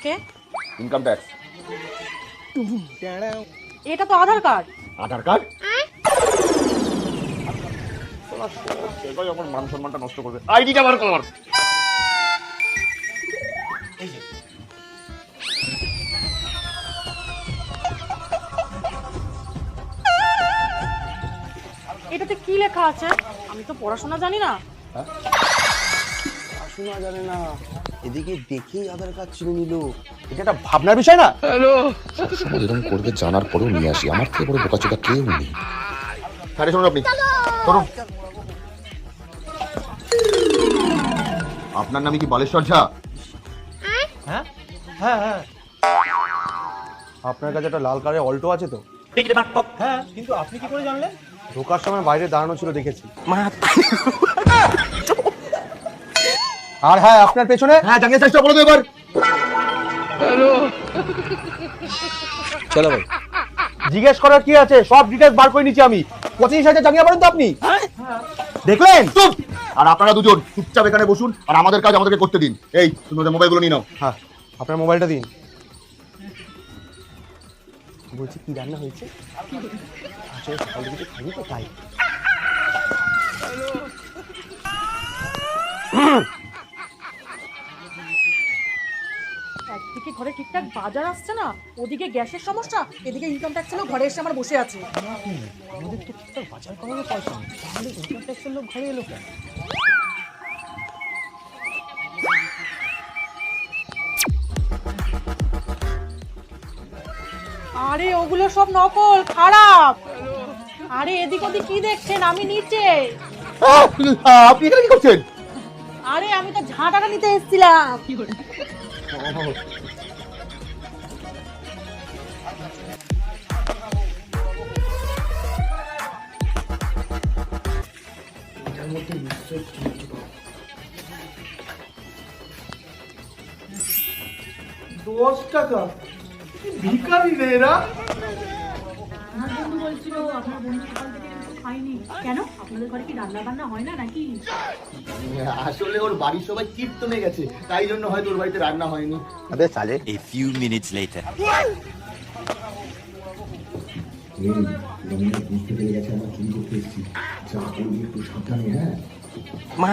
ওকে, income tax. এটা তো আধার card. আধার card? সেটাই আমার মান সম্মানটা নষ্ট করবে। আইডিটা বার কর। এটাতে কি লেখা আছে? আমি তো পড়াশোনা জানি না। পড়াশোনা জানে না, এদিকে দেখেই আধার কার্ড চিনে নিল। এটা একটা ভাবনার বিষয় না? সবসময় এরকম করবে জানার পরেও নিয়ে আসি। আমার থেকে বড় বোকাচোদা কেউ নেই। আরে শুনুন, আপনি শুনুন, আপনার নামে কি বালেশ্বর ঝা? হ্যাঁ হ্যাঁ হ্যাঁ। আপনার কাছে একটা লাল কালারের অল্টো আছে তো? হ্যাঁ, কিন্তু আপনি কি করে জানলেন? ঢোকার সময় বাইরে দাঁড়ানো ছিল, দেখেছি। আর হ্যাঁ, আপনার পেছনে। হ্যাঁ, জানিয়ে চেষ্টা করে দে এবার। চলো ভাই, জিজ্ঞেস করার কি আছে? সব ডিটেইলস বার করে নিচ্ছি আমি। 25,000 জানিয়ে পারেন তো আপনি? দেখলেন? চুপ! আর আপনারা দুজন চুপচাপ এখানে বসুন, আর আমাদের কাজ আমাদেরকে করতে দিন। এই, তুমি ওদের মোবাইলগুলো নিয়ে নাও। হ্যাঁ, আপনার মোবাইলটা দিন। বলছি, কি রান্না হয়েছে? আসলে সকালে কিছু খাবি তো, তাই। একদিকে ঘরে ঠিকঠাক বাজার আসছে না, ওদিকে গ্যাসের সমস্যা, এদিকে ইনকাম ট্যাক্স লোক ঘরে এসে আমার বসে আছে। আমাদের তো ঠিকঠাক বাজার করারও পয়সা নেই, তাহলে ইনকাম ট্যাক্সের লোক ঘরে এলো কেন? আরে ওগুলো সব নকল, খারাপ। আরে এদিক ওদিক কি দেখছেন? আমি নিচে। আপনি এখানে কি করছেন? আরে আমি তো ঝাঁটাটা নিতে এসেছিলাম। $10 ভিখারি মেয়েরা। আমার বন্ধু বলছিল আপনার বন্ধু সকাল থেকে কিছু খায়নি। কেন, আপনাদের ঘরে কি রান্না বান্না হয় না নাকি? আসলে ওর বাড়ির সবাই কীর্তনে গেছে, তাই জন্য হয়তো ওর বাড়িতে রান্না হয়নি। আবে সালে, A few minutes later. বুঝতে পেরে গেছে আমরা চুরি করতে এসেছি। যা করবি একটু সাবধানে। হ্যাঁ, মা